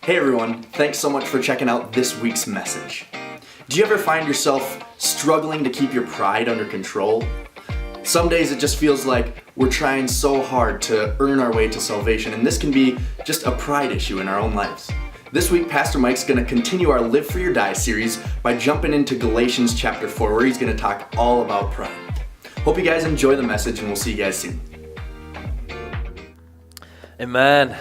Hey everyone, thanks so much for checking out this week's message. Do you ever find yourself struggling to keep your pride under control? Some days it just feels like we're trying so hard to earn our way to salvation, and this can be just a pride issue in our own lives. This week, Pastor Mike's going to continue our Live Free or Die series by jumping into Galatians chapter 4, where he's going to talk all about pride. Hope you guys enjoy the message, and we'll see you guys soon. Amen.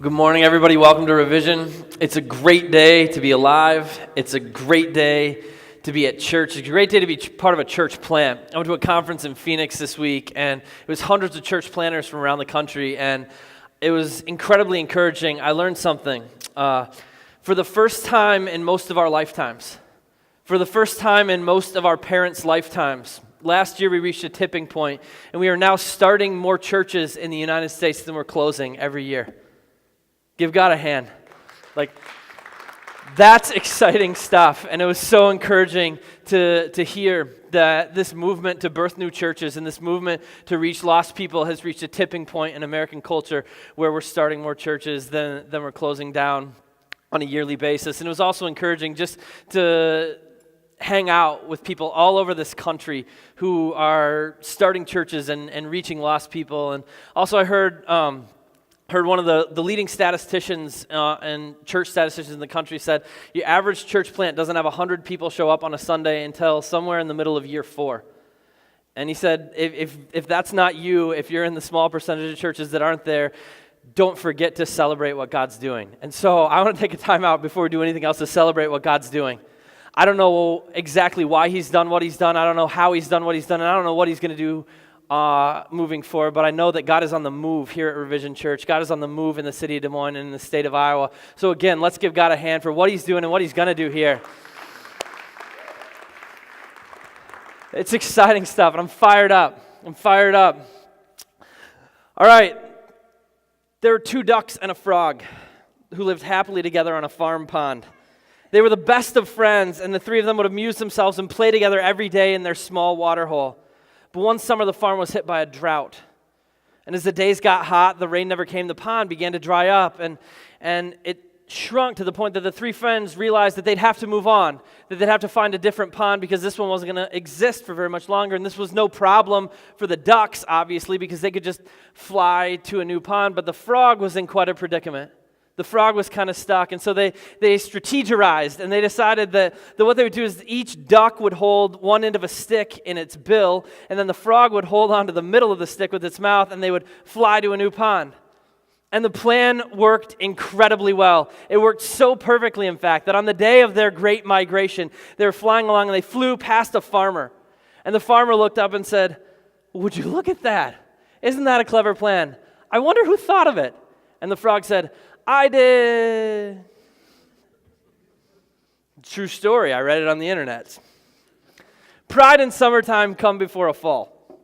Good morning, everybody. Welcome to Revision. It's a great day to be alive. It's a great day to be at church. It's a great day to be part of a church plant. I went to a conference in Phoenix this week, and it was hundreds of church planters from around the country, and it was incredibly encouraging. I learned something. For the first time in most of our lifetimes, for the first time in most of our parents' lifetimes, last year we reached a tipping point, and we are now starting more churches in the United States than we're closing every year. Give God a hand. That's exciting stuff, and it was so encouraging to hear that this movement to birth new churches and this movement to reach lost people has reached a tipping point in American culture where we're starting more churches than we're closing down on a yearly basis. And it was also encouraging just to hang out with people all over this country who are starting churches and reaching lost people. And also I heard one of the leading statisticians and church statisticians in the country said, your average church plant doesn't have 100 people show up on a Sunday until somewhere in the middle of year 4. And he said, if that's not you, if you're in the small percentage of churches that aren't there, don't forget to celebrate what God's doing. And so I want to take a time out before we do anything else to celebrate what God's doing. I don't know exactly why he's done what he's done. I don't know how he's done what he's done. And I don't know what he's going to do moving forward, but I know that God is on the move here at Revision Church. God is on the move in the city of Des Moines and in the state of Iowa. So again, let's give God a hand for what he's doing and what he's going to do here. It's exciting stuff, and I'm fired up. All right. There were 2 ducks and a frog who lived happily together on a farm pond. They were the best of friends, and the 3 of them would amuse themselves and play together every day in their small water hole. But one summer, the farm was hit by a drought. And as the days got hot, the rain never came, the pond began to dry up, and it shrunk to the point that the 3 friends realized that they'd have to move on, that they'd have to find a different pond because this one wasn't going to exist for very much longer. And this was no problem for the ducks, obviously, because they could just fly to a new pond. But the frog was in quite a predicament. The frog was kind of stuck, and so they strategized, and they decided that what they would do is each duck would hold one end of a stick in its bill, and then the frog would hold onto the middle of the stick with its mouth, and they would fly to a new pond. And the plan worked incredibly well. It worked so perfectly, in fact, that on the day of their great migration, they were flying along, and they flew past a farmer. And the farmer looked up and said, "Would you look at that? Isn't that a clever plan? I wonder who thought of it." And the frog said, "I did." True story. I read it on the internet. Pride and summertime come before a fall.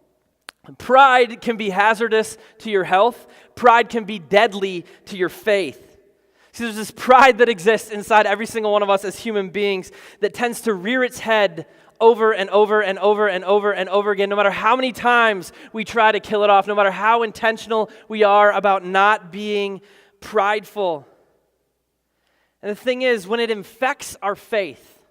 Pride can be hazardous to your health. Pride can be deadly to your faith. See, there's this pride that exists inside every single one of us as human beings that tends to rear its head over and over and over and over and over again, no matter how many times we try to kill it off, no matter how intentional we are about not being prideful. And the thing is, when it infects our faith,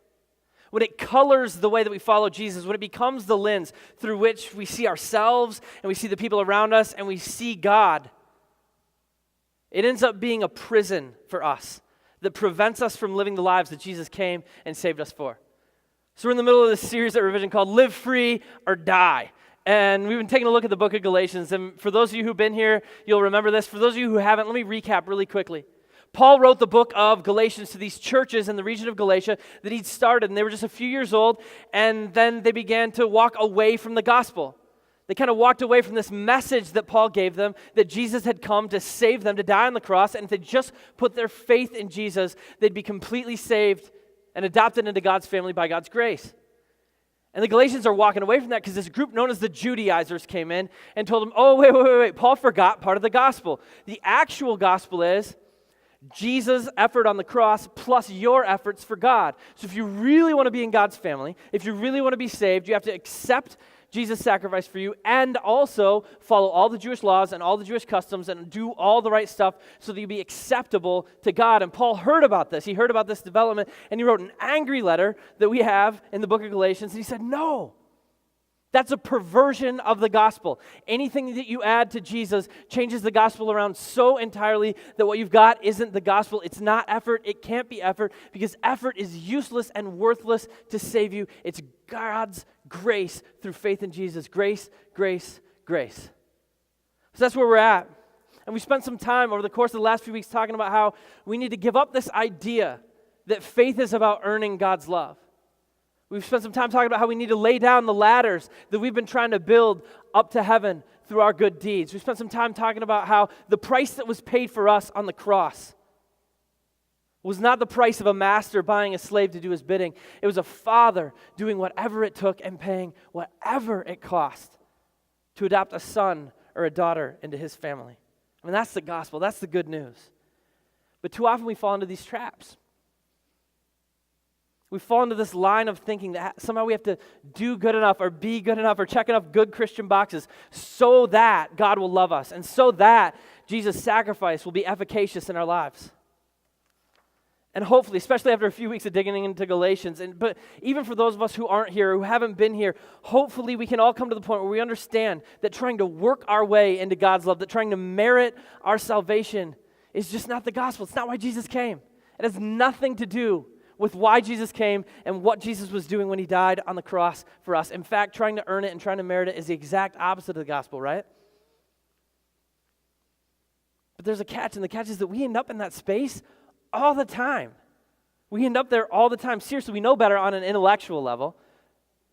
when it colors the way that we follow Jesus, when it becomes the lens through which we see ourselves and we see the people around us and we see God, it ends up being a prison for us that prevents us from living the lives that Jesus came and saved us for. So we're in the middle of this series at Revision called Live Free or Die. And we've been taking a look at the book of Galatians. And for those of you who've been here, you'll remember this. For those of you who haven't, let me recap really quickly. Paul wrote the book of Galatians to these churches in the region of Galatia that he'd started. And they were just a few years old. And then they began to walk away from the gospel. They kind of walked away from this message that Paul gave them, that Jesus had come to save them, to die on the cross. And if they just put their faith in Jesus, they'd be completely saved and adopted into God's family by God's grace. And the Galatians are walking away from that because this group known as the Judaizers came in and told them, oh, wait, Paul forgot part of the gospel. The actual gospel is Jesus' effort on the cross plus your efforts for God. So if you really want to be in God's family, if you really want to be saved, you have to accept Jesus' sacrifice for you, and also follow all the Jewish laws and all the Jewish customs and do all the right stuff so that you be acceptable to God. And Paul heard about this. He heard about this development, and he wrote an angry letter that we have in the book of Galatians. And he said, no, that's a perversion of the gospel. Anything that you add to Jesus changes the gospel around so entirely that what you've got isn't the gospel. It's not effort. It can't be effort because effort is useless and worthless to save you. It's God's grace through faith in Jesus. Grace, grace, grace. So that's where we're at. And we spent some time over the course of the last few weeks talking about how we need to give up this idea that faith is about earning God's love. We've spent some time talking about how we need to lay down the ladders that we've been trying to build up to heaven through our good deeds. We spent some time talking about how the price that was paid for us on the cross was not the price of a master buying a slave to do his bidding. It was a father doing whatever it took and paying whatever it cost to adopt a son or a daughter into his family. I mean, that's the gospel. That's the good news. But too often we fall into these traps. We fall into this line of thinking that somehow we have to do good enough or be good enough or check enough good Christian boxes so that God will love us and so that Jesus' sacrifice will be efficacious in our lives. And hopefully, especially after a few weeks of digging into Galatians, but even for those of us who aren't here, who haven't been here, hopefully we can all come to the point where we understand that trying to work our way into God's love, that trying to merit our salvation is just not the gospel. It's not why Jesus came. It has nothing to do with why Jesus came and what Jesus was doing when he died on the cross for us. In fact, trying to earn it and trying to merit it is the exact opposite of the gospel, right? But there's a catch, and the catch is that we end up in that space all the time. We end up there all the time. Seriously, we know better on an intellectual level.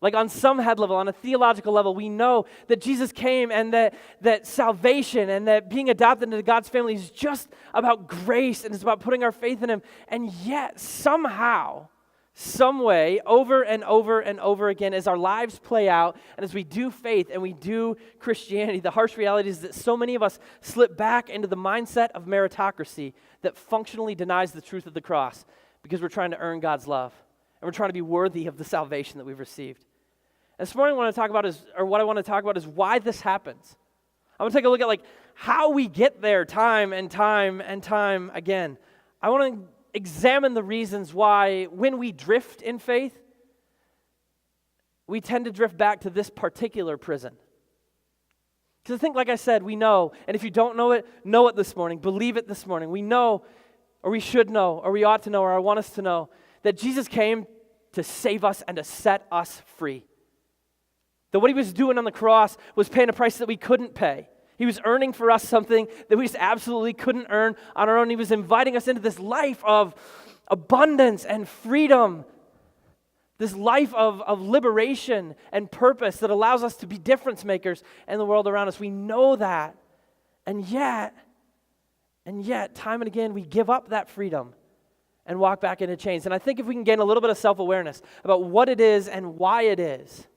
Like on some head level, on a theological level, we know that Jesus came and that salvation and that being adopted into God's family is just about grace and it's about putting our faith in him. And yet, somehow, some way, over and over and over again, as our lives play out and as we do faith and we do Christianity, the harsh reality is that so many of us slip back into the mindset of meritocracy that functionally denies the truth of the cross because we're trying to earn God's love and we're trying to be worthy of the salvation that we've received. And this morning what I want to talk about is why this happens. I want to take a look at how we get there time and time and time again. I want to examine the reasons why when we drift in faith, we tend to drift back to this particular prison. Because I think, like I said, we know, and if you don't know it this morning, believe it this morning. We know, or we should know, or we ought to know, or I want us to know, that Jesus came to save us and to set us free. That what he was doing on the cross was paying a price that we couldn't pay. He was earning for us something that we just absolutely couldn't earn on our own. He was inviting us into this life of abundance and freedom, this life of liberation and purpose that allows us to be difference makers in the world around us. We know that. And yet, time and again, we give up that freedom and walk back into chains. And I think if we can gain a little bit of self-awareness about what it is and why it is,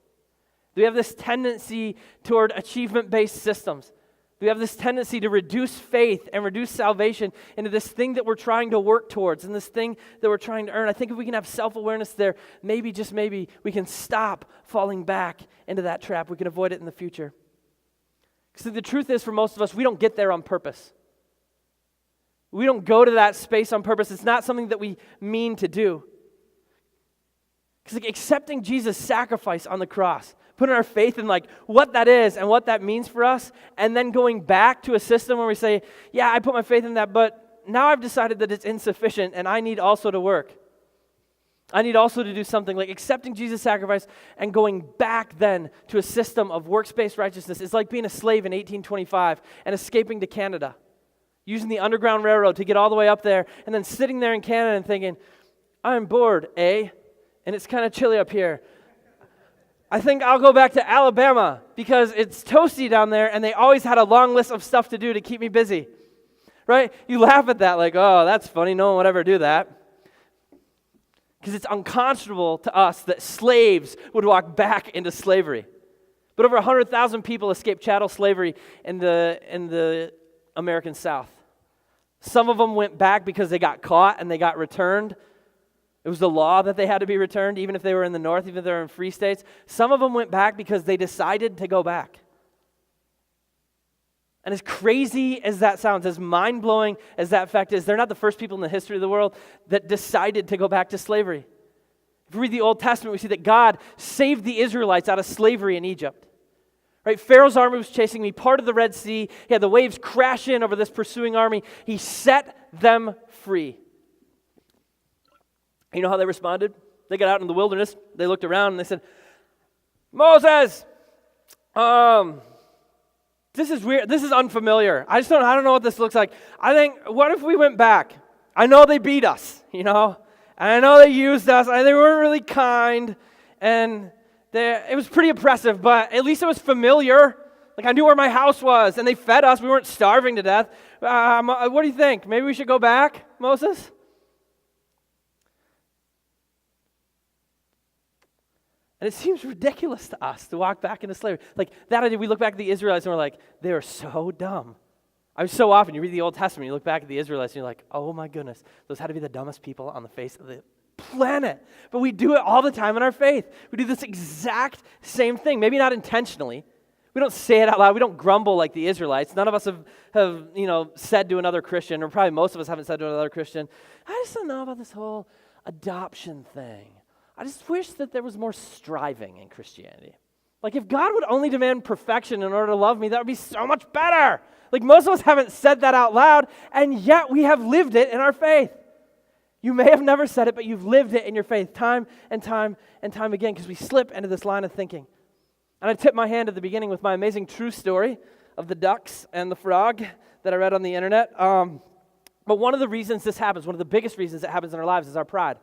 we have this tendency toward achievement-based systems. We have this tendency to reduce faith and reduce salvation into this thing that we're trying to work towards and this thing that we're trying to earn. I think if we can have self-awareness there, maybe, just maybe, we can stop falling back into that trap. We can avoid it in the future. Because the truth is, for most of us, we don't get there on purpose. We don't go to that space on purpose. It's not something that we mean to do. Because accepting Jesus' sacrifice on the cross, putting our faith in what that is and what that means for us, and then going back to a system where we say, yeah, I put my faith in that, but now I've decided that it's insufficient and I need also to work. I need also to do something. Accepting Jesus' sacrifice and going back then to a system of works-based righteousness is like being a slave in 1825 and escaping to Canada, using the Underground Railroad to get all the way up there, and then sitting there in Canada and thinking, I'm bored, eh? And it's kind of chilly up here. I think I'll go back to Alabama because it's toasty down there and they always had a long list of stuff to do to keep me busy. Right? You laugh at that oh, that's funny. No one would ever do that. Because it's unconscionable to us that slaves would walk back into slavery. But over 100,000 people escaped chattel slavery in the American South. Some of them went back because they got caught and they got returned. It was the law that they had to be returned, even if they were in the north, even if they were in free states. Some of them went back because they decided to go back. And as crazy as that sounds, as mind-blowing as that fact is, they're not the first people in the history of the world that decided to go back to slavery. If we read the Old Testament, we see that God saved the Israelites out of slavery in Egypt. Right? Pharaoh's army was chasing me, part of the Red Sea. He had the waves crash in over this pursuing army. He set them free. You know how they responded? They got out in the wilderness. They looked around and they said, Moses, this is weird. This is unfamiliar. I don't know what this looks like. I think, what if we went back? I know they beat us, and I know they used us, and they weren't really kind, and it was pretty oppressive, but at least it was familiar. Like I knew where my house was, and they fed us. We weren't starving to death. What do you think? Maybe we should go back, Moses? And it seems ridiculous to us to walk back into slavery. Like that idea, we look back at the Israelites and we're like, they are so dumb. So often, you read the Old Testament, you look back at the Israelites and you're like, oh my goodness, those had to be the dumbest people on the face of the planet. But we do it all the time in our faith. We do this exact same thing, maybe not intentionally. We don't say it out loud. We don't grumble like the Israelites. None of us have said to another Christian, or probably most of us haven't said to another Christian, I just don't know about this whole adoption thing. I just wish that there was more striving in Christianity. Like if God would only demand perfection in order to love me, that would be so much better. Like most of us haven't said that out loud, and yet we have lived it in our faith. You may have never said it, but you've lived it in your faith time and time and time again because we slip into this line of thinking. And I tipped my hand at the beginning with my amazing true story of the ducks and the frog that I read on the internet. But one of the reasons this happens, one of the biggest reasons it happens in our lives is our pride.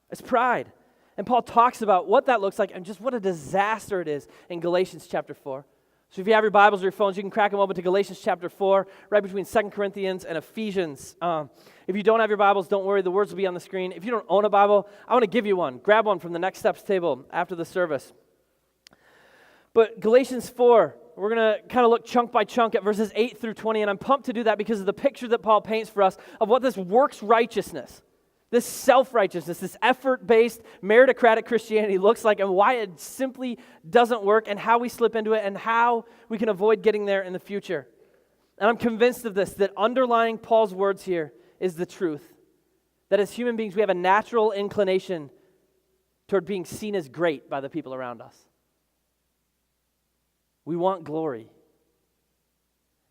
It's pride. And Paul talks about what that looks like and just what a disaster it is in Galatians chapter 4. So if you have your Bibles or your phones, you can crack them open to Galatians chapter 4, right between 2 Corinthians and Ephesians. If you don't have your Bibles, don't worry, the words will be on the screen. If you don't own a Bible, I want to give you one. Grab one from the Next Steps table after the service. But Galatians 4, we're going to kind of look chunk by chunk at verses 8 through 20, and I'm pumped to do that because of the picture that Paul paints for us of what this works righteousness, this self-righteousness, this effort-based, meritocratic Christianity looks like and why it simply doesn't work and how we slip into it and how we can avoid getting there in the future. And I'm convinced of this, that underlying Paul's words here is the truth. That as human beings, we have a natural inclination toward being seen as great by the people around us. We want glory.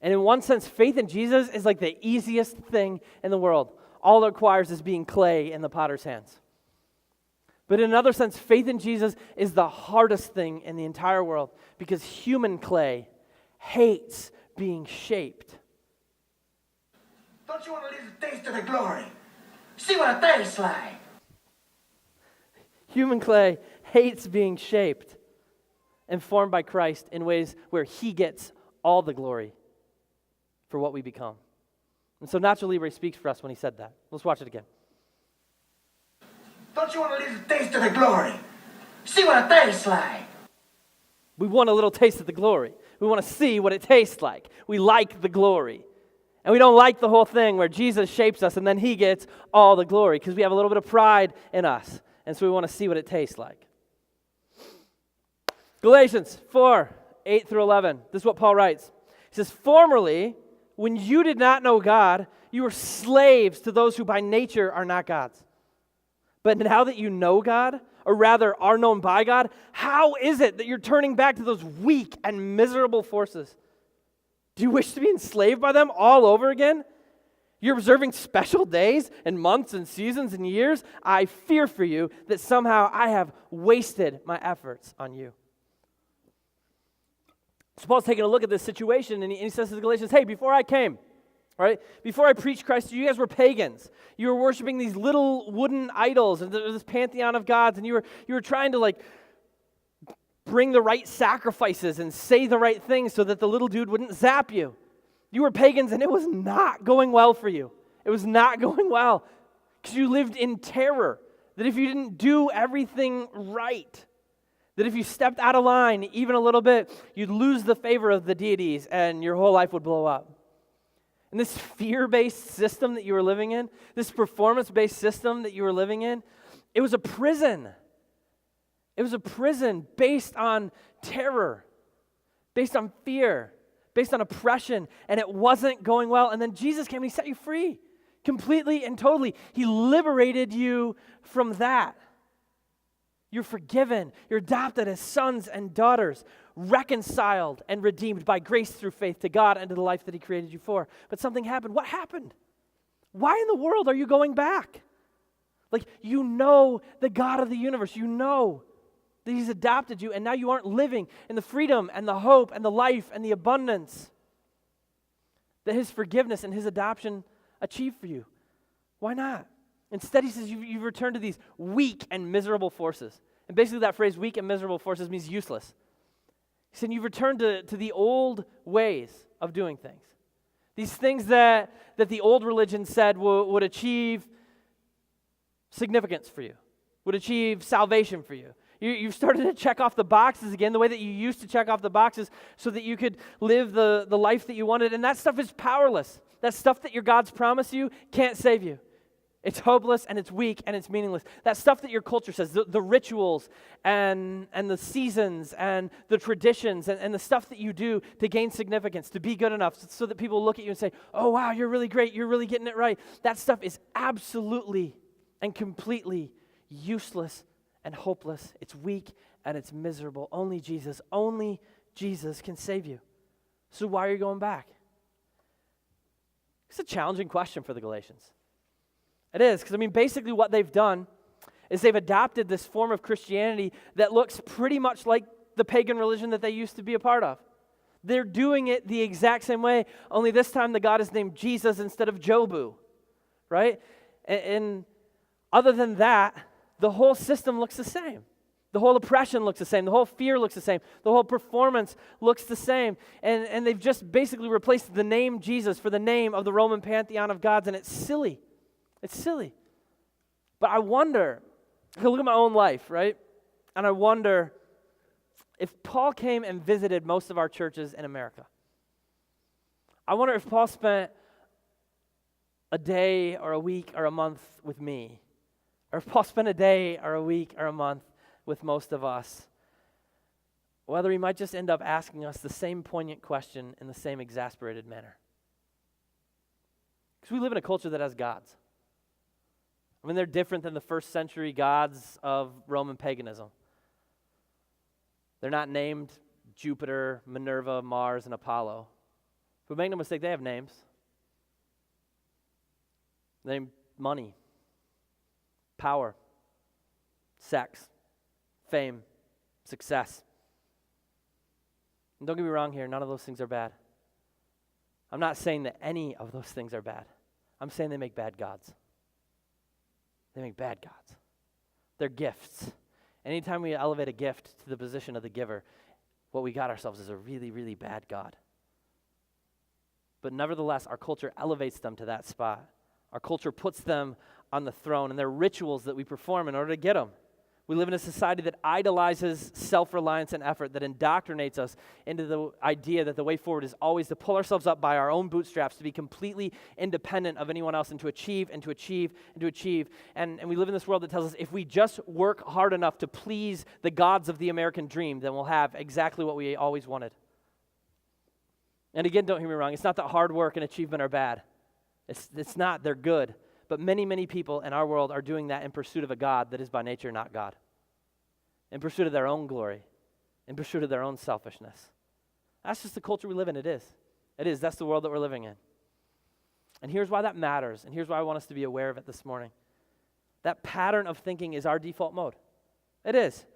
And in one sense, faith in Jesus is like the easiest thing in the world. All it requires is being clay in the potter's hands. But in another sense, faith in Jesus is the hardest thing in the entire world because human clay hates being shaped. Don't you want to live the taste of the glory? See what it tastes like. Human clay hates being shaped and formed by Christ in ways where He gets all the glory for what we become. And so Nacho Libre speaks for us when he said that. Let's watch it again. Don't you want to live the taste of the glory? See what it tastes like. We want a little taste of the glory. We want to see what it tastes like. We like the glory. And we don't like the whole thing where Jesus shapes us and then He gets all the glory because we have a little bit of pride in us. And so we want to see what it tastes like. Galatians 4, 8 through 11. This is what Paul writes. He says, formerly, when you did not know God, you were slaves to those who by nature are not God's. But now that you know God, or rather are known by God, how is it that you're turning back to those weak and miserable forces? Do you wish to be enslaved by them all over again? You're observing special days and months and seasons and years? I fear for you that somehow I have wasted my efforts on you. So Paul's taking a look at this situation, and he says to the Galatians, hey, before I came, right, before I preached Christ, you guys were pagans. You were worshiping these little wooden idols, and there was this pantheon of gods, and you were trying to, bring the right sacrifices and say the right things so that the little dude wouldn't zap you. You were pagans, and it was not going well for you. It was not going well because you lived in terror that if you didn't do everything right, that if you stepped out of line even a little bit, you'd lose the favor of the deities and your whole life would blow up. And this fear-based system that you were living in, this performance-based system that you were living in, It was a prison. It was a prison based on terror, based on fear, based on oppression, and it wasn't going well. And then Jesus came and he set you free completely and totally. He liberated you from that. You're forgiven. You're adopted as sons and daughters, reconciled and redeemed by grace through faith to God and to the life that he created you for. But something happened. What happened? Why in the world are you going back? Like, you know the God of the universe. You know that he's adopted you, and now you aren't living in the freedom and the hope and the life and the abundance that his forgiveness and his adoption achieved for you. Why not? Instead, he says you've returned to these weak and miserable forces. And basically that phrase, weak and miserable forces, means useless. He said you've returned to the old ways of doing things. These things that the old religion said would achieve significance for you, would achieve salvation for you. You've started to check off the boxes again, the way that you used to check off the boxes so that you could live the life that you wanted. And that stuff is powerless. That stuff that your God's promised you can't save you. It's hopeless and it's weak and it's meaningless. That stuff that your culture says, the rituals and the seasons and the traditions and the stuff that you do to gain significance, to be good enough so that people look at you and say, oh wow, you're really great, you're really getting it right. That stuff is absolutely and completely useless and hopeless. It's weak and it's miserable. Only Jesus can save you. So why are you going back? It's a challenging question for the Galatians. It is, because basically what they've done is they've adopted this form of Christianity that looks pretty much like the pagan religion that they used to be a part of. They're doing it the exact same way, only this time the God is named Jesus instead of Jobu, right? And other than that, the whole system looks the same. The whole oppression looks the same. The whole fear looks the same. The whole performance looks the same. And they've just basically replaced the name Jesus for the name of the Roman pantheon of gods, and it's silly. It's silly. But I wonder, I look at my own life, right? And I wonder if Paul came and visited most of our churches in America. I wonder if Paul spent a day or a week or a month with me, or if Paul spent a day or a week or a month with most of us, whether he might just end up asking us the same poignant question in the same exasperated manner. Because we live in a culture that has gods. They're different than the first century gods of Roman paganism. They're not named Jupiter, Minerva, Mars, and Apollo. But make no mistake, they have names. They name money, power, sex, fame, success. And don't get me wrong here, none of those things are bad. I'm not saying that any of those things are bad. I'm saying they make bad gods. They make bad gods. They're gifts. Anytime we elevate a gift to the position of the giver, what we got ourselves is a really, really bad God. But nevertheless, our culture elevates them to that spot. Our culture puts them on the throne, and they're rituals that we perform in order to get them. We live in a society that idolizes self-reliance and effort, that indoctrinates us into the idea that the way forward is always to pull ourselves up by our own bootstraps, to be completely independent of anyone else, and to achieve and to achieve and to achieve. And we live in this world that tells us if we just work hard enough to please the gods of the American dream, then we'll have exactly what we always wanted. And again, don't hear me wrong, it's not that hard work and achievement are bad. It's not, they're good. But many, many people in our world are doing that in pursuit of a God that is by nature not God. In pursuit of their own glory. In pursuit of their own selfishness. That's just the culture we live in. It is. It is. That's the world that we're living in. And here's why that matters. And here's why I want us to be aware of it this morning. That pattern of thinking is our default mode. It is.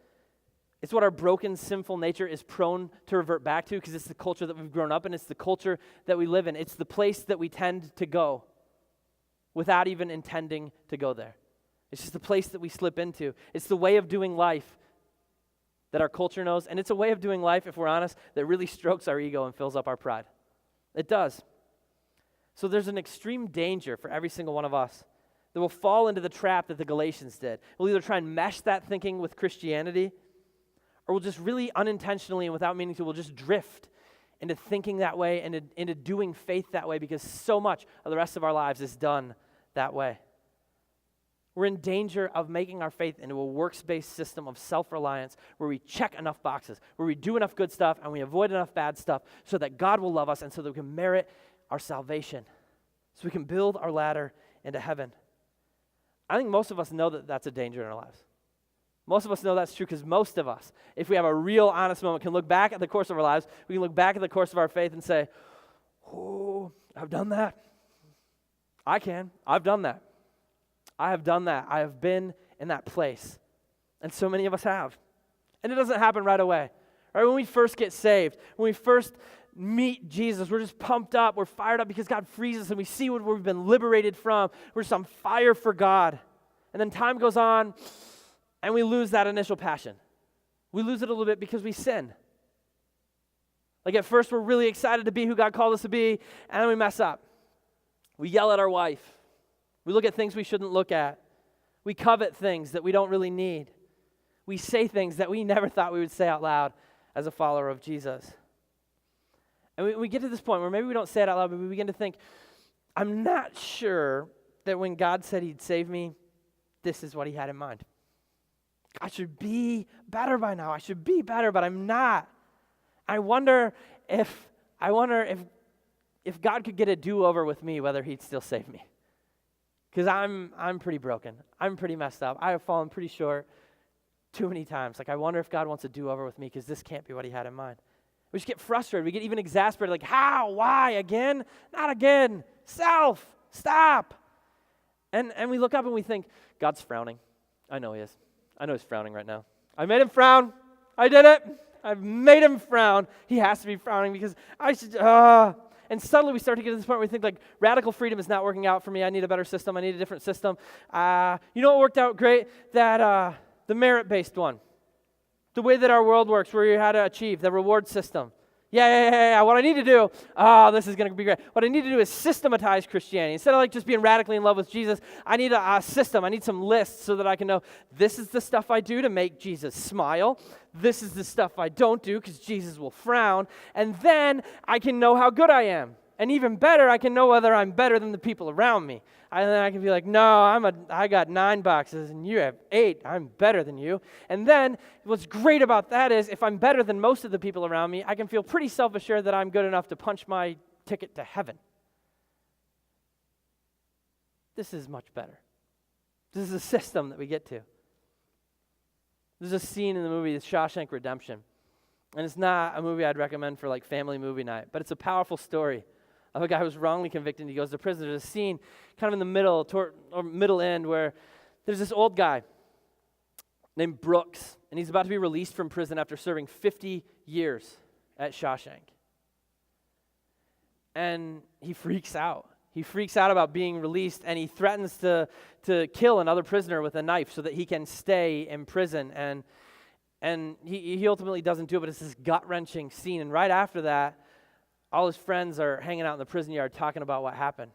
It's what our broken, sinful nature is prone to revert back to because it's the culture that we've grown up in. It's the culture that we live in. It's the place that we tend to go without even intending to go there. It's just the place that we slip into. It's the way of doing life that our culture knows, and it's a way of doing life, if we're honest, that really strokes our ego and fills up our pride. It does. So there's an extreme danger for every single one of us that will fall into the trap that the Galatians did. We'll either try and mesh that thinking with Christianity, or we'll just really unintentionally and without meaning to, we'll just drift into thinking that way and into doing faith that way because so much of the rest of our lives is done that way. We're in danger of making our faith into a works-based system of self-reliance where we check enough boxes, where we do enough good stuff and we avoid enough bad stuff so that God will love us and so that we can merit our salvation, so we can build our ladder into heaven. I think most of us know that that's a danger in our lives. Most of us know that's true because most of us, if we have a real honest moment, can look back at the course of our lives, we can look back at the course of our faith and say, oh, I've done that. I can. I've done that. I have done that. I have been in that place. And so many of us have. And it doesn't happen right away. Right? When we first get saved, when we first meet Jesus, we're just pumped up, we're fired up because God frees us and we see what we've been liberated from. We're just on fire for God. And then time goes on and we lose that initial passion. We lose it a little bit because we sin. Like at first we're really excited to be who God called us to be, and then we mess up. We yell at our wife. We look at things we shouldn't look at. We covet things that we don't really need. We say things that we never thought we would say out loud as a follower of Jesus. And we get to this point where maybe we don't say it out loud, but we begin to think, I'm not sure that when God said he'd save me, this is what he had in mind. I should be better by now. I should be better, but I'm not. I wonder if God could get a do-over with me, whether he'd still save me. Because I'm pretty broken. I'm pretty messed up. I have fallen pretty short too many times. Like, I wonder if God wants a do-over with me because this can't be what he had in mind. We just get frustrated. We get even exasperated. Like, how? Why? Again? Not again. Self. Stop. And we look up and we think, God's frowning. I know he is. I know he's frowning right now. I made him frown. I did it. I've made him frown. He has to be frowning because I should, And suddenly we start to get to this point where we think, like, radical freedom is not working out for me. I need a better system. I need a different system. You know what worked out great? That the merit-based one. The way that our world works, where you had to achieve, the reward system. Yeah. What I need to do, this is going to be great. What I need to do is systematize Christianity. Instead of like just being radically in love with Jesus, I need a system. I need some lists so that I can know this is the stuff I do to make Jesus smile. This is the stuff I don't do because Jesus will frown. And then I can know how good I am. And even better, I can know whether I'm better than the people around me. And then I can be like, no, I got 9 boxes and you have 8. I'm better than you. And then what's great about that is if I'm better than most of the people around me, I can feel pretty self-assured that I'm good enough to punch my ticket to heaven. This is much better. This is a system that we get to. There's a scene in the movie, The Shawshank Redemption. And it's not a movie I'd recommend for like family movie night, but it's a powerful story of a guy who was wrongly convicted and he goes to prison. There's a scene kind of in the middle end where there's this old guy named Brooks, and he's about to be released from prison after serving 50 years at Shawshank. And he freaks out. He freaks out about being released, and he threatens to kill another prisoner with a knife so that he can stay in prison. And he ultimately doesn't do it, but it's this gut-wrenching scene. And right after that, all his friends are hanging out in the prison yard talking about what happened.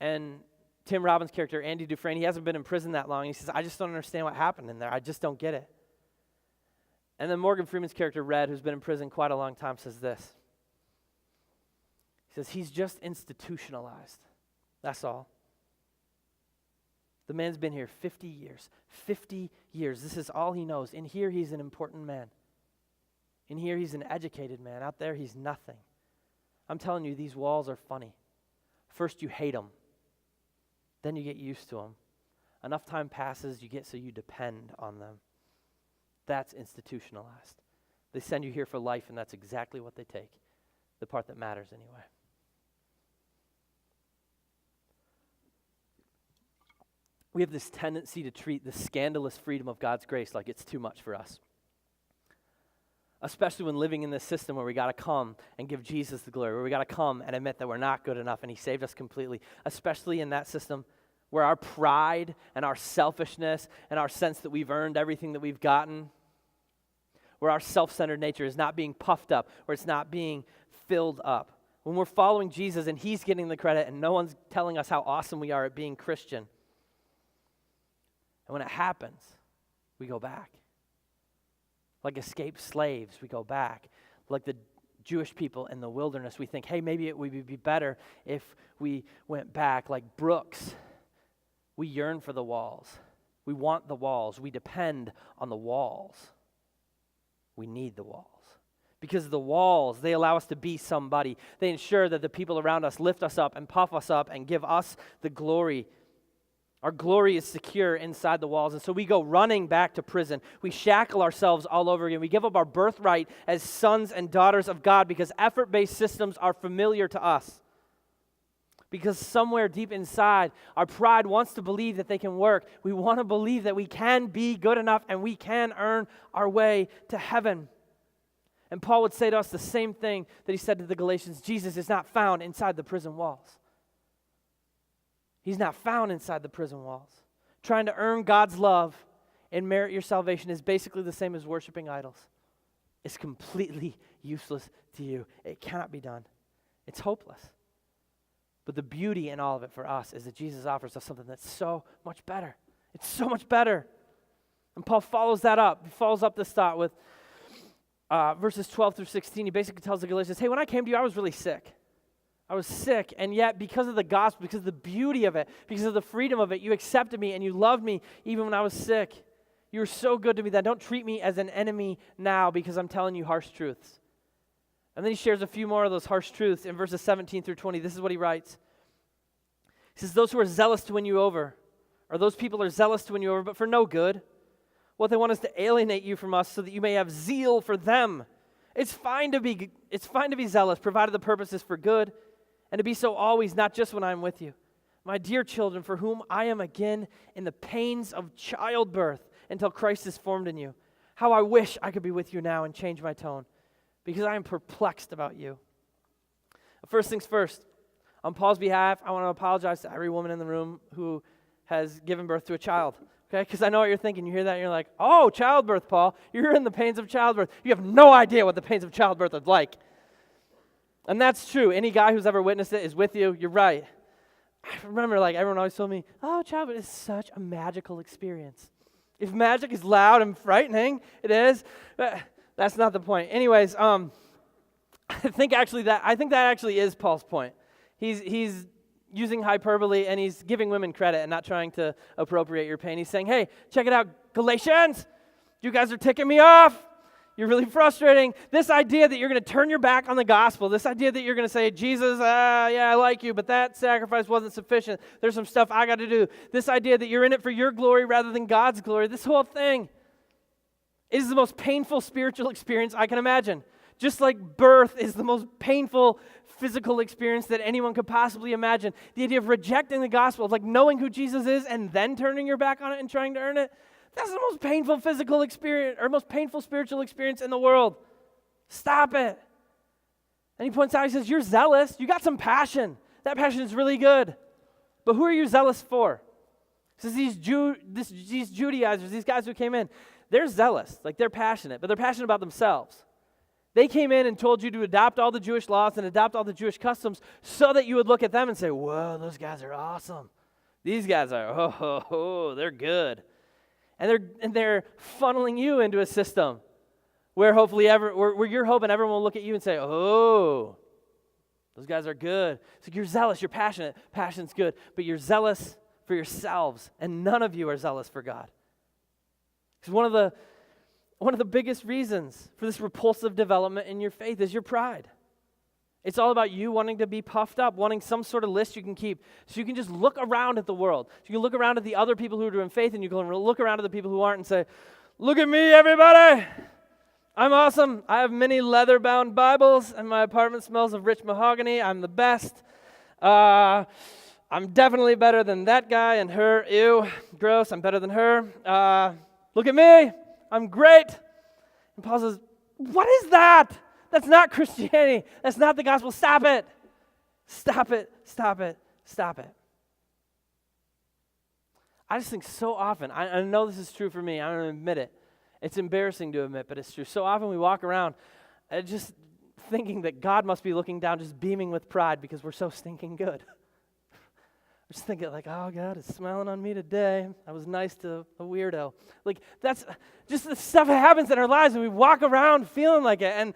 And Tim Robbins' character, Andy Dufresne, he hasn't been in prison that long. He says, I just don't understand what happened in there. I just don't get it. And then Morgan Freeman's character, Red, who's been in prison quite a long time, says this. He says, he's just institutionalized. That's all. The man's been here 50 years. 50 years. This is all he knows. In here, he's an important man. In here, he's an educated man. Out there, he's nothing. I'm telling you, these walls are funny. First, you hate them. Then you get used to them. Enough time passes, you get so you depend on them. That's institutionalized. They send you here for life, and that's exactly what they take. The part that matters anyway. We have this tendency to treat the scandalous freedom of God's grace like it's too much for us. Especially when living in this system where we got to come and give Jesus the glory, where we got to come and admit that we're not good enough and he saved us completely. Especially in that system where our pride and our selfishness and our sense that we've earned everything that we've gotten, where our self-centered nature is not being puffed up, where it's not being filled up. When we're following Jesus and he's getting the credit and no one's telling us how awesome we are at being Christian. And when it happens, we go back. Like escaped slaves, we go back. Like the Jewish people in the wilderness, we think, hey, maybe it would be better if we went back. Like Brooks, We yearn for the walls. We want the walls. We depend on the walls. We need the walls. Because the walls, they allow us to be somebody. They ensure that the people around us lift us up and puff us up and give us the glory. Our glory is secure inside the walls. And so we go running back to prison. We shackle ourselves all over again. We give up our birthright as sons and daughters of God because effort-based systems are familiar to us. Because somewhere deep inside, our pride wants to believe that they can work. We want to believe that we can be good enough and we can earn our way to heaven. And Paul would say to us the same thing that he said to the Galatians. Jesus is not found inside the prison walls. He's not found inside the prison walls. Trying to earn God's love and merit your salvation is basically the same as worshiping idols. It's completely useless to you. It cannot be done. It's hopeless. But the beauty in all of it for us is that Jesus offers us something that's so much better. It's so much better. And Paul follows that up. He follows up this thought with verses 12 through 16. He basically tells the Galatians, hey, when I came to you, I was really sick. I was sick, and yet because of the gospel, because of the beauty of it, because of the freedom of it, you accepted me and you loved me even when I was sick. You were so good to me that don't treat me as an enemy now because I'm telling you harsh truths. And then he shares a few more of those harsh truths in verses 17 through 20. This is what he writes. He says, those who are zealous to win you over, or those people are zealous to win you over, but for no good. What they want is to alienate you from us so that you may have zeal for them. It's fine to be zealous, provided the purpose is for good, and to be so always, not just when I'm with you. My dear children, for whom I am again in the pains of childbirth until Christ is formed in you. How I wish I could be with you now and change my tone, because I am perplexed about you. First things first, on Paul's behalf, I want to apologize to every woman in the room who has given birth to a child. Okay, because I know what you're thinking. You hear that and you're like, oh, childbirth, Paul. You're in the pains of childbirth. You have no idea what the pains of childbirth are like. And that's true. Any guy who's ever witnessed it is with you. You're right. I remember everyone always told me, oh, childbirth is such a magical experience. If magic is loud and frightening, it is. That's not the point. Anyways, I think that actually is Paul's point. He's using hyperbole, and he's giving women credit and not trying to appropriate your pain. He's saying, hey, check it out, Galatians, you guys are ticking me off. You're really frustrating. This idea that you're going to turn your back on the gospel, this idea that you're going to say, Jesus, yeah, I like you, but that sacrifice wasn't sufficient. There's some stuff I got to do. This idea that you're in it for your glory rather than God's glory, this whole thing is the most painful spiritual experience I can imagine. Just like birth is the most painful physical experience that anyone could possibly imagine. The idea of rejecting the gospel, of knowing who Jesus is and then turning your back on it and trying to earn it, that's the most painful physical experience, or most painful spiritual experience in the world. Stop it. And he points out, he says, you're zealous. You got some passion. That passion is really good. But who are you zealous for? He says these Judaizers, these guys who came in, they're zealous. They're passionate, but they're passionate about themselves. They came in and told you to adopt all the Jewish laws and adopt all the Jewish customs so that you would look at them and say, whoa, those guys are awesome. These guys are, they're good. And they're funneling you into a system where hopefully where you're hoping everyone will look at you and say, oh, those guys are good. So you're zealous, you're passionate. Passion's good, but you're zealous for yourselves, and none of you are zealous for God. Because one of the biggest reasons for this repulsive development in your faith is your pride. It's all about you wanting to be puffed up, wanting some sort of list you can keep. So you can just look around at the world. So you can look around at the other people who are doing faith, and you can look around at the people who aren't and say, look at me, everybody. I'm awesome. I have many leather-bound Bibles, and my apartment smells of rich mahogany. I'm the best. I'm definitely better than that guy and her. Ew, gross. I'm better than her. Look at me. I'm great. And Paul says, what is that? That's not Christianity. That's not the gospel. Stop it. Stop it. Stop it. Stop it. I just think so often, I know this is true for me. I'm going to admit it. It's embarrassing to admit, but it's true. So often we walk around just thinking that God must be looking down, just beaming with pride because we're so stinking good. We're just thinking oh, God is smiling on me today. I was nice to a weirdo. That's just the stuff that happens in our lives, and we walk around feeling like it. And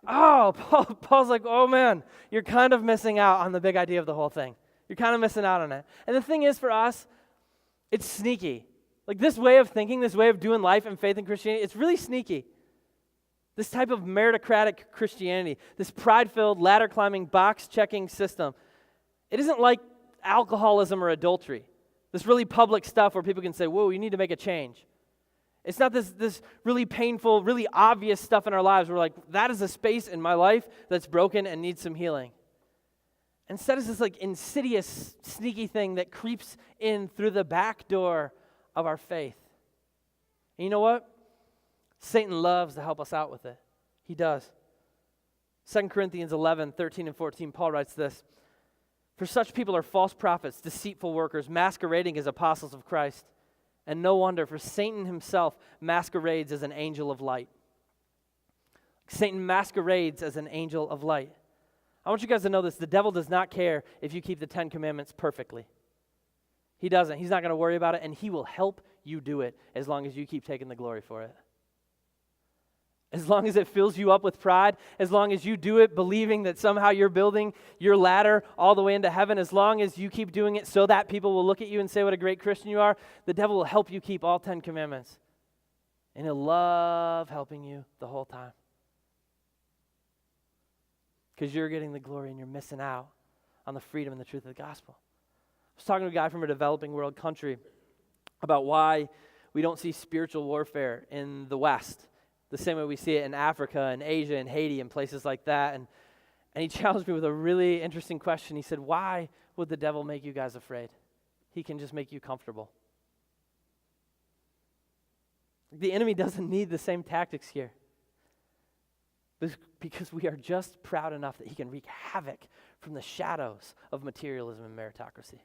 Paul's like, oh man, you're kind of missing out on the big idea of the whole thing. You're kind of missing out on it. And the thing is for us, It's sneaky. Like this way of thinking, this way of doing life and faith in Christianity, it's really sneaky. This type of meritocratic Christianity, this pride-filled, ladder-climbing, box-checking system, it isn't like alcoholism or adultery. This really public stuff where people can say, whoa, you need to make a change. It's not this really painful, really obvious stuff in our lives. We're like, that is a space in my life that's broken and needs some healing. Instead, it's this like insidious, sneaky thing that creeps in through the back door of our faith. And you know what? Satan loves to help us out with it. He does. 2 Corinthians 11, 13 and 14, Paul writes this. For such people are false prophets, deceitful workers, masquerading as apostles of Christ. And no wonder, for Satan himself masquerades as an angel of light. Satan masquerades as an angel of light. I want you guys to know this. The devil does not care if you keep the 10 Commandments perfectly. He doesn't. He's not going to worry about it, and he will help you do it as long as you keep taking the glory for it. As long as it fills you up with pride, as long as you do it believing that somehow you're building your ladder all the way into heaven, as long as you keep doing it so that people will look at you and say what a great Christian you are, the devil will help you keep all 10 commandments. And he'll love helping you the whole time. Because you're getting the glory and you're missing out on the freedom and the truth of the gospel. I was talking to a guy from a developing world country about why we don't see spiritual warfare in the West the same way we see it in Africa and Asia and Haiti and places like that. And he challenged me with a really interesting question. He said, why would the devil make you guys afraid? He can just make you comfortable. The enemy doesn't need the same tactics here. Because we are just proud enough that he can wreak havoc from the shadows of materialism and meritocracy.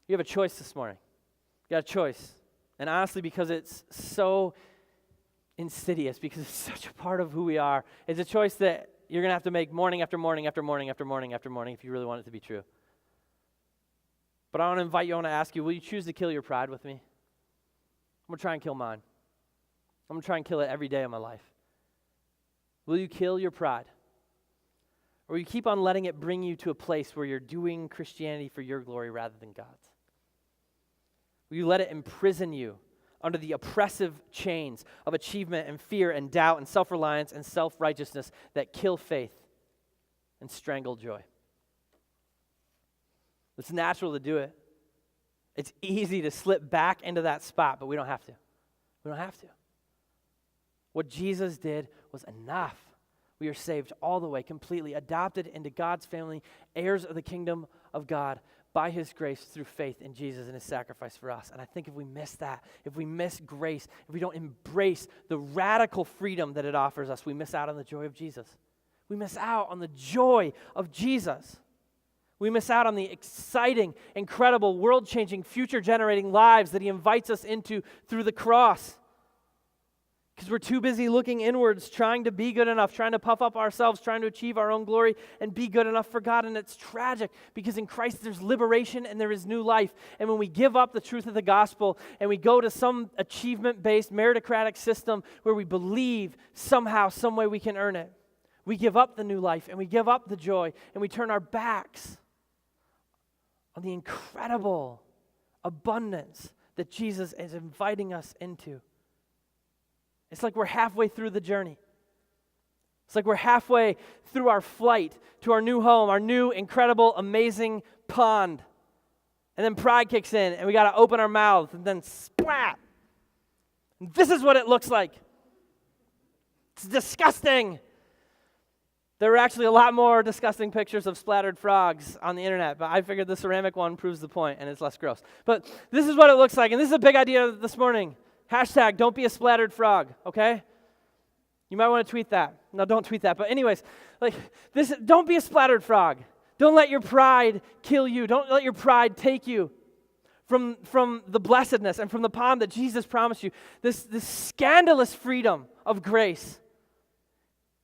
You have a choice this morning. You got a choice. And honestly, because it's so insidious, because it's such a part of who we are, it's a choice that you're going to have to make morning after morning after morning after morning after morning if you really want it to be true. But I want to invite you, I want to ask you, will you choose to kill your pride with me? I'm going to try and kill mine. I'm going to try and kill it every day of my life. Will you kill your pride? Or will you keep on letting it bring you to a place where you're doing Christianity for your glory rather than God's? Will you let it imprison you under the oppressive chains of achievement and fear and doubt and self-reliance and self-righteousness that kill faith and strangle joy? It's natural to do it. It's easy to slip back into that spot, but we don't have to. We don't have to. What Jesus did was enough. We are saved all the way, completely adopted into God's family, heirs of the kingdom of God by his grace through faith in Jesus and his sacrifice for us. And I think if we miss that, if we miss grace, if we don't embrace the radical freedom that it offers us, we miss out on the joy of Jesus. We miss out on the joy of Jesus. We miss out on the exciting, incredible, world-changing, future-generating lives that he invites us into through the cross. Because we're too busy looking inwards, trying to be good enough, trying to puff up ourselves, trying to achieve our own glory and be good enough for God. And it's tragic because in Christ there's liberation and there is new life. And when we give up the truth of the gospel and we go to some achievement-based meritocratic system where we believe somehow, some way we can earn it, we give up the new life and we give up the joy and we turn our backs on the incredible abundance that Jesus is inviting us into. It's like we're halfway through the journey. It's like we're halfway through our flight to our new home, our new, incredible, amazing pond. And then pride kicks in, and we got to open our mouths, and then splat. And this is what it looks like. It's disgusting. There were actually a lot more disgusting pictures of splattered frogs on the internet, but I figured the ceramic one proves the point, and it's less gross. But this is what it looks like, and this is a big idea this morning. Hashtag, don't be a splattered frog, okay? You might want to tweet that. No, don't tweet that. But anyways, don't be a splattered frog. Don't let your pride kill you. Don't let your pride take you from the blessedness and from the pond that Jesus promised you. This scandalous freedom of grace.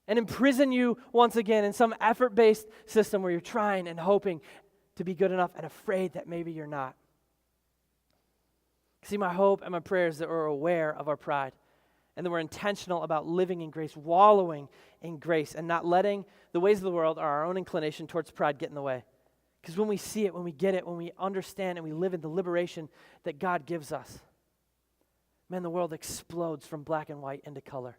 And imprison you once again in some effort-based system where you're trying and hoping to be good enough and afraid that maybe you're not. See, my hope and my prayer is that we're aware of our pride and that we're intentional about living in grace, wallowing in grace, and not letting the ways of the world or our own inclination towards pride get in the way. Because when we see it, when we get it, when we understand and we live in the liberation that God gives us, man, the world explodes from black and white into color.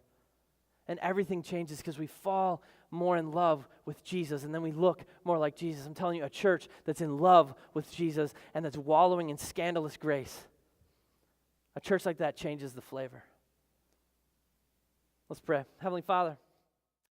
And everything changes because we fall more in love with Jesus, and then we look more like Jesus. I'm telling you, a church that's in love with Jesus and that's wallowing in scandalous grace, a church like that changes the flavor. Let's pray. Heavenly Father,